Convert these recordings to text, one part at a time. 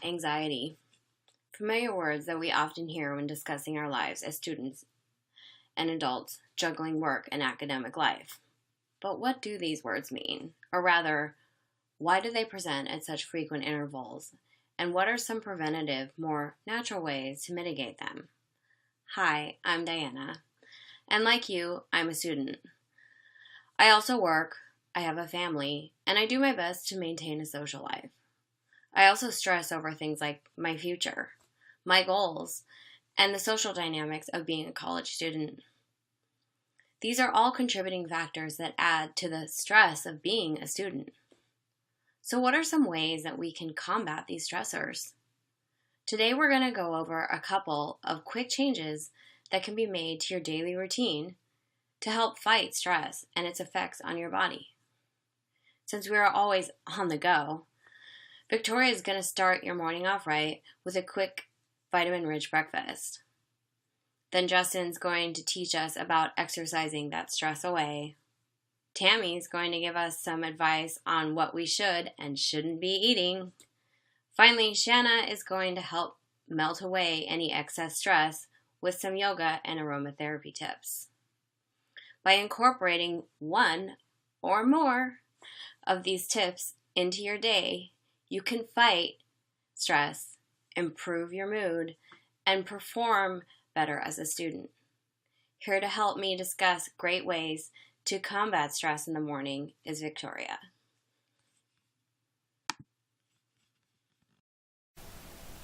anxiety. Familiar words that we often hear when discussing our lives as students and adults juggling work and academic life. But what do these words mean? Or rather, why do they present at such frequent intervals? And what are some preventative, more natural ways to mitigate them? Hi, I'm Diana, and like you, I'm a student. I also work, I have a family, and I do my best to maintain a social life. I also stress over things like my future, my goals, and the social dynamics of being a college student. These are all contributing factors that add to the stress of being a student. So what are some ways that we can combat these stressors? Today we're going to go over a couple of quick changes that can be made to your daily routine to help fight stress and its effects on your body. Since we are always on the go, Victoria is going to start your morning off right with a quick vitamin-rich breakfast. Then Justin's going to teach us about exercising that stress away. Tammy's going to give us some advice on what we should and shouldn't be eating. Finally, Shanna is going to help melt away any excess stress with some yoga and aromatherapy tips. By incorporating one or more of these tips into your day, you can fight stress, improve your mood, and perform better as a student. Here to help me discuss great ways to combat stress in the morning is Victoria.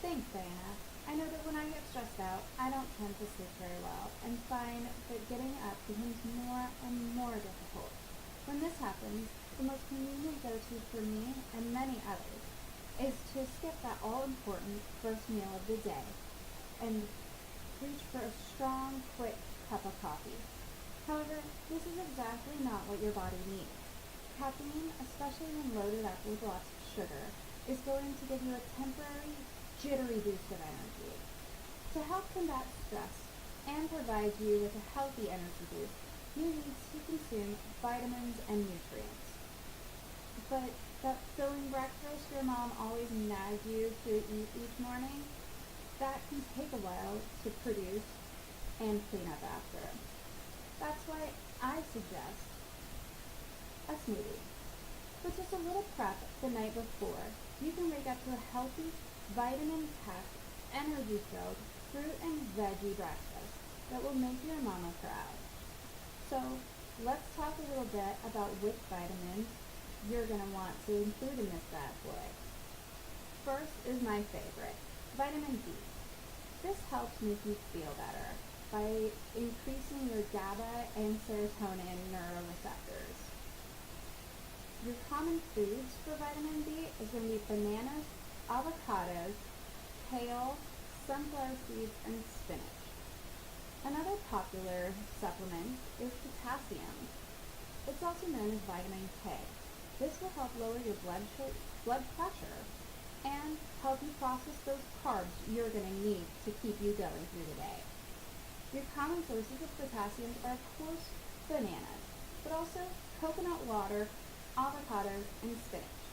Thanks, Diana. I know that when I get stressed out, I don't tend to sleep very well and find that getting up becomes more and more difficult. When this happens, the most convenient go-to for me and many others is to skip that all-important first meal of the day and reach for a strong, quick cup of coffee. However, this is exactly not what your body needs. Caffeine, especially when loaded up with lots of sugar, is going to give you a temporary, jittery boost of energy. To help combat stress and provide you with a healthy energy boost, you need to consume vitamins and nutrients. But that filling breakfast your mom always nags you to eat each morning, that can take a while to produce and clean up after. That's why I suggest a smoothie. With just a little prep the night before, you can wake up to a healthy, vitamin-packed, energy-filled fruit and veggie breakfast that will make your mama proud. So let's talk a little bit about which vitamins you're going to want to include in this bad boy. First is my favorite, vitamin D. This helps make you feel better by increasing your GABA and serotonin neuroreceptors. Your common foods for vitamin D is going to be bananas, avocados, kale, sunflower seeds, and spinach. Another popular supplement is potassium. It's also known as vitamin K. This will help lower your blood pressure and help you process those carbs you're going to need to keep you going through the day. Your common sources of potassium are, of course, bananas, but also coconut water, avocados, and spinach.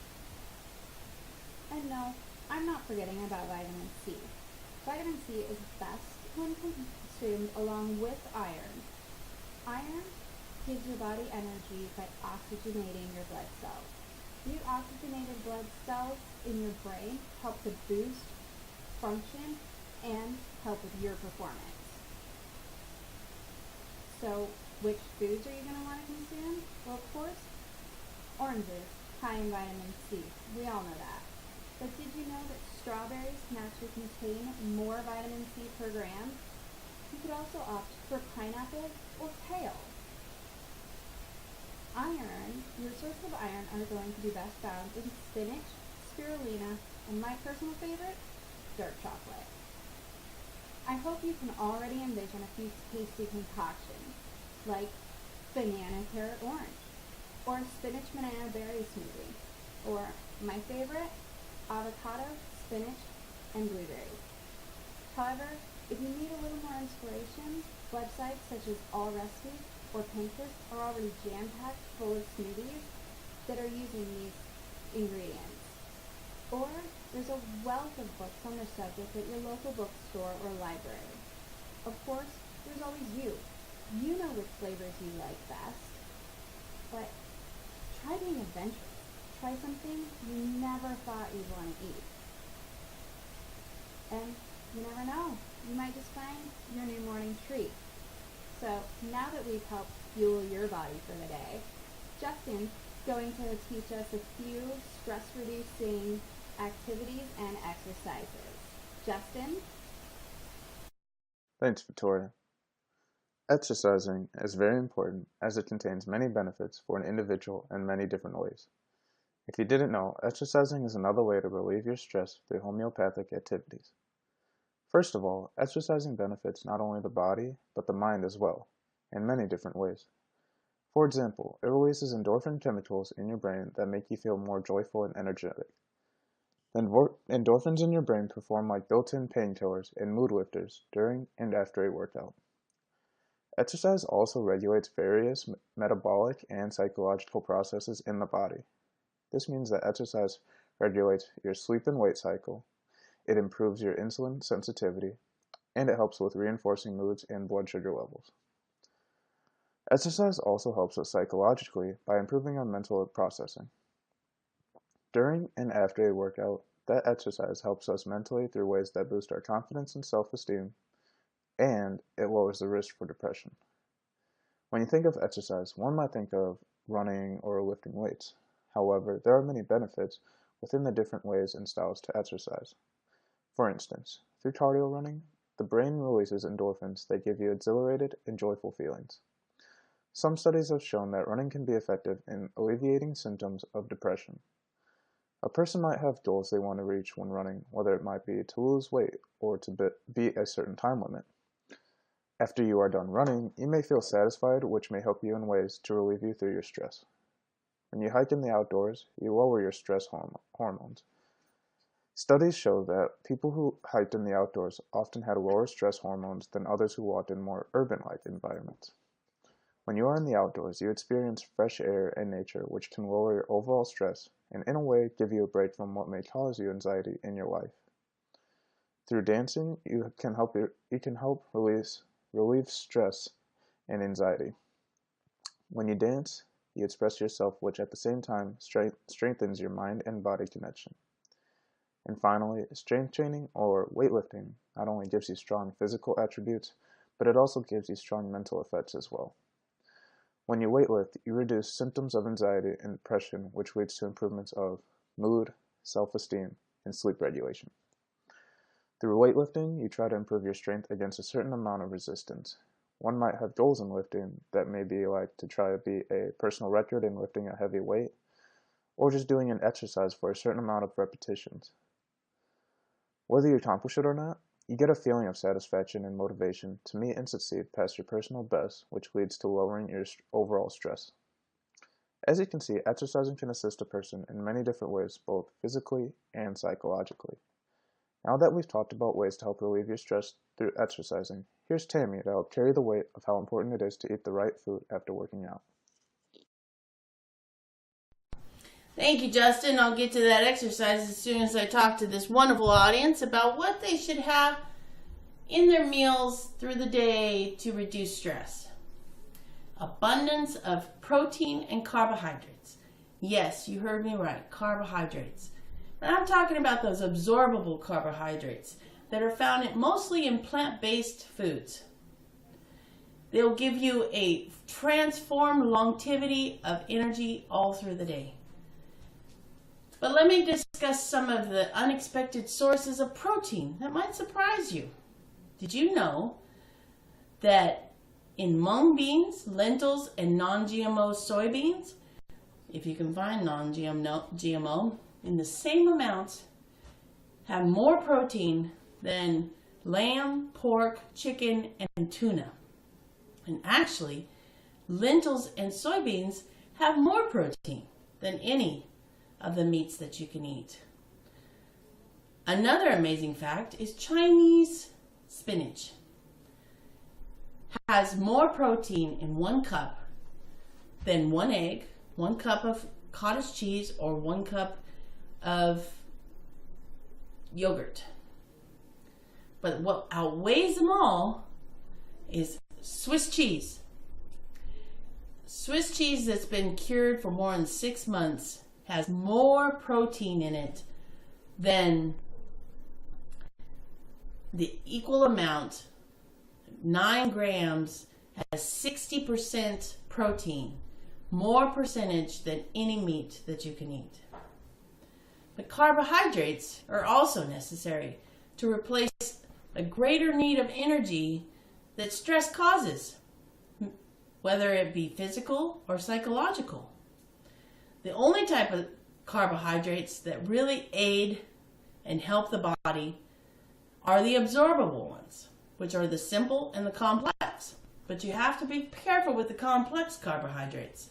And no, I'm not forgetting about vitamin C. Vitamin C is best when consumed along with iron. Iron gives your body energy by oxygenating your blood cells. These oxygenated blood cells in your brain help to boost function and help with your performance. So, which foods are you going to want to consume? Well, of course, oranges, high in vitamin C. We all know that. But did you know that strawberries can actually contain more vitamin C per gram? You could also opt for pineapple or kale. Iron, your sources of iron are going to be best found in spinach, spirulina, and my personal favorite, dark chocolate. I hope you can already envision a few tasty concoctions, like banana carrot orange, or spinach banana berry smoothie, or my favorite, avocado, spinach, and blueberries. However, if you need a little more inspiration, websites such as All Recipes or Pinterest are already jam-packed full of smoothies that are using these ingredients. Or there's a wealth of books on the subject at your local bookstore or library. Of course, there's always you. You know which flavors you like best. But try being adventurous. Try something you never thought you'd want to eat. And you never know, you might just find your new morning treat. So now that we've helped fuel your body for the day, Justin's going to teach us a few stress-reducing activities and exercises. Justin? Thanks, Victoria. Exercising is very important as it contains many benefits for an individual in many different ways. If you didn't know, exercising is another way to relieve your stress through homeopathic activities. First of all, exercising benefits not only the body, but the mind as well, in many different ways. For example, it releases endorphin chemicals in your brain that make you feel more joyful and energetic. Endorphins in your brain perform like built-in painkillers and mood lifters during and after a workout. Exercise also regulates various metabolic and psychological processes in the body. This means that exercise regulates your sleep and weight cycle, it improves your insulin sensitivity, and it helps with reinforcing moods and blood sugar levels. Exercise also helps us psychologically by improving our mental processing. During and after a workout, that exercise helps us mentally through ways that boost our confidence and self-esteem, and it lowers the risk for depression. When you think of exercise, one might think of running or lifting weights. However, there are many benefits within the different ways and styles to exercise. For instance, through cardio running, the brain releases endorphins that give you exhilarated and joyful feelings. Some studies have shown that running can be effective in alleviating symptoms of depression. A person might have goals they want to reach when running, whether it might be to lose weight or to beat a certain time limit. After you are done running, you may feel satisfied, which may help you in ways to relieve you through your stress. When you hike in the outdoors, you lower your stress hormones. Studies show that people who hiked in the outdoors often had lower stress hormones than others who walked in more urban-like environments. When you are in the outdoors, you experience fresh air and nature, which can lower your overall stress and, in a way, give you a break from what may cause you anxiety in your life. Through dancing, you can help relieve stress and anxiety. When you dance, you express yourself, which at the same time strengthens your mind and body connection. And finally, strength training or weightlifting not only gives you strong physical attributes, but it also gives you strong mental effects as well. When you weightlift, you reduce symptoms of anxiety and depression, which leads to improvements of mood, self-esteem, and sleep regulation. Through weightlifting, you try to improve your strength against a certain amount of resistance. One might have goals in lifting that may be like to try to beat a personal record in lifting a heavy weight, or just doing an exercise for a certain amount of repetitions. Whether you accomplish it or not, you get a feeling of satisfaction and motivation to meet and succeed past your personal best, which leads to lowering your overall stress. As you can see, exercising can assist a person in many different ways, both physically and psychologically. Now that we've talked about ways to help relieve your stress through exercising, here's Tammy to help carry the weight of how important it is to eat the right food after working out. Thank you, Justin. I'll get to that exercise as soon as I talk to this wonderful audience about what they should have in their meals through the day to reduce stress. Abundance of protein and carbohydrates. Yes, you heard me right, carbohydrates. And I'm talking about those absorbable carbohydrates that are found mostly in plant-based foods. They'll give you a transformed longevity of energy all through the day. But let me discuss some of the unexpected sources of protein that might surprise you. Did you know that in mung beans, lentils, and non-GMO soybeans, if you can find non-GMO, in the same amounts, have more protein than lamb, pork, chicken, and tuna. And actually, lentils and soybeans have more protein than any of the meats that you can eat. Another amazing fact is Chinese spinach has more protein in 1 cup than 1 egg, 1 cup of cottage cheese, or 1 cup of yogurt. But what outweighs them all is Swiss cheese. Swiss cheese that's been cured for more than 6 months has more protein in it than the equal amount, 9 grams, has 60% protein, more percentage than any meat that you can eat. But carbohydrates are also necessary to replace a greater need of energy that stress causes, whether it be physical or psychological. The only type of carbohydrates that really aid and help the body are the absorbable ones, which are the simple and the complex. But you have to be careful with the complex carbohydrates.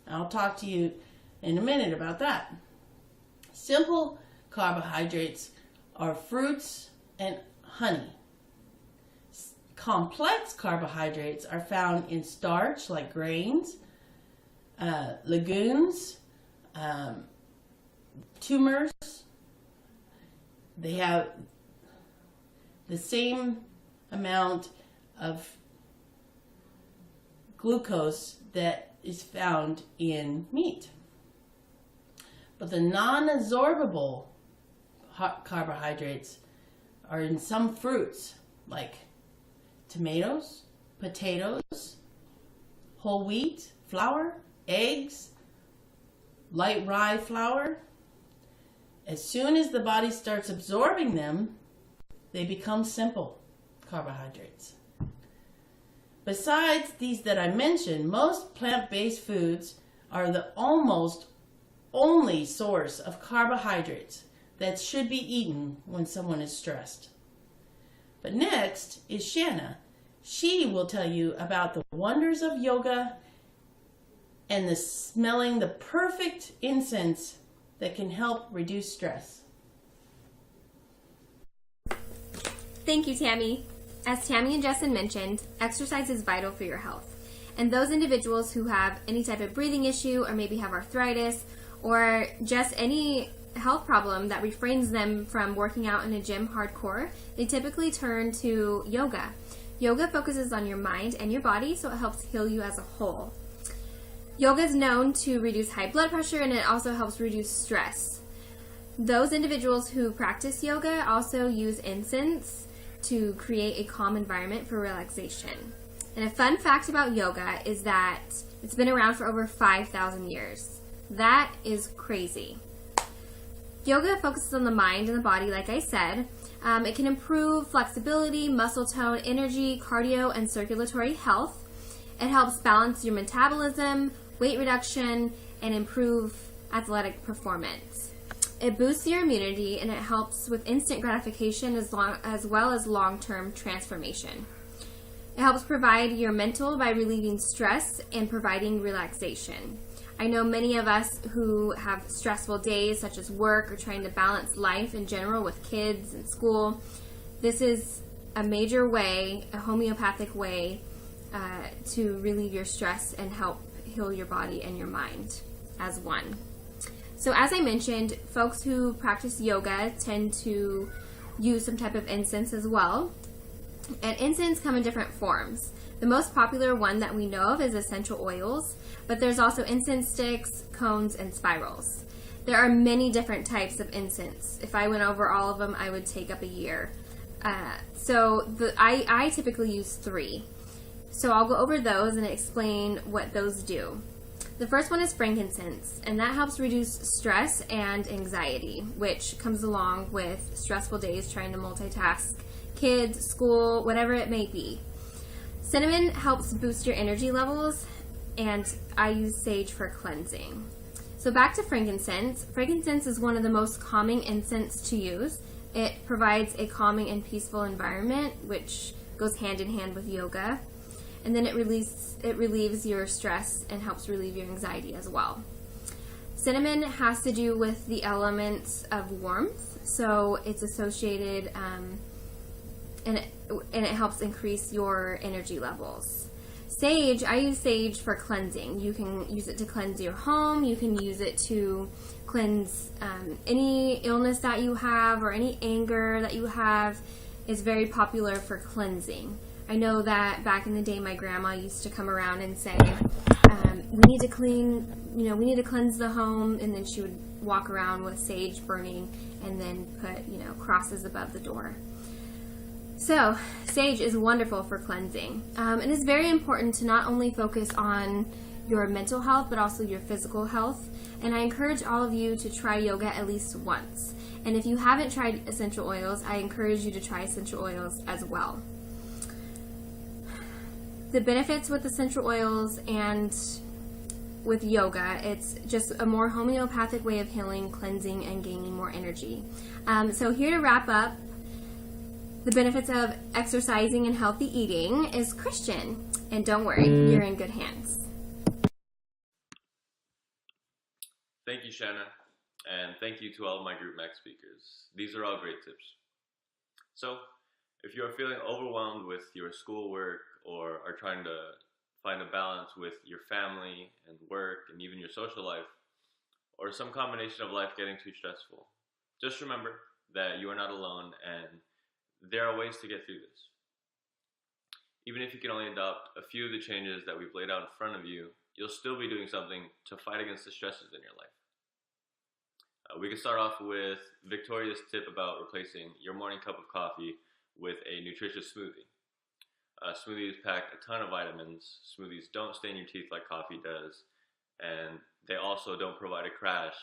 I'll talk to you in a minute about that. Simple carbohydrates are fruits and honey. Complex carbohydrates are found in starch like grains, legumes, tumors. They have the same amount of glucose that is found in meat. But the non-absorbable carbohydrates are in some fruits like tomatoes, potatoes, whole wheat, flour, eggs, light rye flour. As soon as the body starts absorbing them, they become simple carbohydrates. Besides these that I mentioned, most plant-based foods are the almost only source of carbohydrates that should be eaten when someone is stressed. But next is Shanna. She will tell you about the wonders of yoga and the smelling the perfect incense that can help reduce stress. Thank you, Tammy. As Tammy and Justin mentioned, exercise is vital for your health. And those individuals who have any type of breathing issue or maybe have arthritis or just any health problem that refrains them from working out in a gym hardcore, they typically turn to yoga. Yoga focuses on your mind and your body, so it helps heal you as a whole. Yoga is known to reduce high blood pressure, and it also helps reduce stress. Those individuals who practice yoga also use incense to create a calm environment for relaxation. And a fun fact about yoga is that it's been around for over 5,000 years. That is crazy. Yoga focuses on the mind and the body, like I said. It can improve flexibility, muscle tone, energy, cardio, and circulatory health. It helps balance your metabolism, weight reduction, and improve athletic performance. It boosts your immunity, and it helps with instant gratification as well as long-term transformation. It helps provide your mental by relieving stress and providing relaxation. I know many of us who have stressful days, such as work or trying to balance life in general with kids and school. This is a major way, a homeopathic way, to relieve your stress and help heal your body and your mind as one. So as I mentioned, folks who practice yoga tend to use some type of incense as well. And incense come in different forms. The most popular one that we know of is essential oils, but there's also incense sticks, cones, and spirals. There are many different types of incense. If I went over all of them, I would take up a year. I typically use 3. So I'll go over those and explain what those do. The first one is frankincense, and that helps reduce stress and anxiety, which comes along with stressful days trying to multitask, kids, school, whatever it may be. Cinnamon helps boost your energy levels, and I use sage for cleansing. So back to frankincense. Frankincense is one of the most calming incense to use. It provides a calming and peaceful environment, which goes hand in hand with yoga. And then it relieves your stress and helps relieve your anxiety as well. Cinnamon has to do with the elements of warmth, so it's associated and it helps increase your energy levels. Sage, I use sage for cleansing. You can use it to cleanse your home. You can use it to cleanse any illness that you have or any anger that you have is very popular for cleansing. I know that back in the day, my grandma used to come around and say, we need to cleanse the home, and then she would walk around with sage burning and then put, crosses above the door. So, sage is wonderful for cleansing. And it's very important to not only focus on your mental health, but also your physical health. And I encourage all of you to try yoga at least once. And if you haven't tried essential oils, I encourage you to try essential oils as well. The benefits with essential oils and with yoga, it's just a more homeopathic way of healing, cleansing, and gaining more energy. So here to wrap up the benefits of exercising and healthy eating is Christian. And don't worry, you're in good hands. Thank you, Shanna, and thank you to all of my Group Max speakers. These are all great tips. So, if you are feeling overwhelmed with your schoolwork or are trying to find a balance with your family and work and even your social life, or some combination of life getting too stressful, just remember that you are not alone and there are ways to get through this. Even if you can only adopt a few of the changes that we've laid out in front of you, you'll still be doing something to fight against the stresses in your life. We can start off with Victoria's tip about replacing your morning cup of coffee with a nutritious smoothie. Smoothies pack a ton of vitamins. Smoothies don't stain your teeth like coffee does, and they also don't provide a crash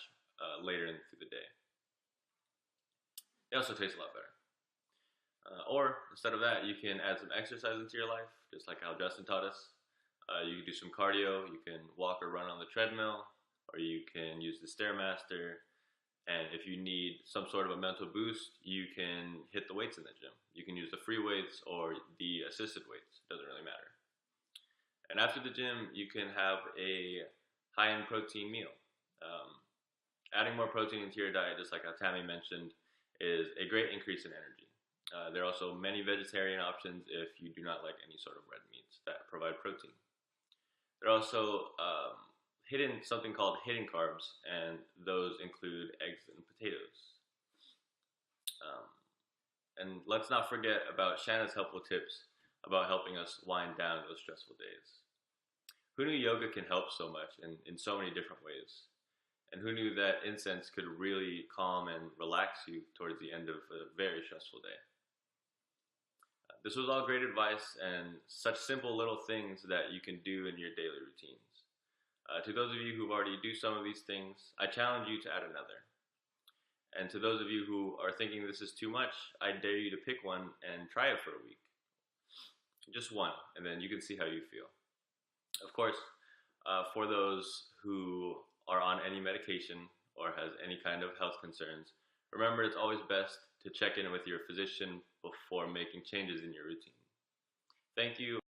later through the day. They also taste a lot better. Or instead of that, you can add some exercise into your life, just like how Justin taught us. You can do some cardio. You can walk or run on the treadmill, or you can use the Stairmaster. And if you need some sort of a mental boost, you can hit the weights in the gym. You can use the free weights or the assisted weights. It doesn't really matter. And after the gym, you can have a high-end protein meal. Adding more protein into your diet, just like how Tammy mentioned, is a great increase in energy. There are also many vegetarian options if you do not like any sort of red meats that provide protein. There are also something called hidden carbs, and those include eggs and potatoes. And let's not forget about Shanna's helpful tips about helping us wind down those stressful days. Who knew yoga can help so much in so many different ways? And who knew that incense could really calm and relax you towards the end of a very stressful day? This was all great advice and such simple little things that you can do in your daily routines. To those of you who already do some of these things, I challenge you to add another. And to those of you who are thinking this is too much, I dare you to pick one and try it for a week. Just one, and then you can see how you feel. Of course, for those who are on any medication or has any kind of health concerns, remember it's always best to check in with your physician before making changes in your routine. Thank you.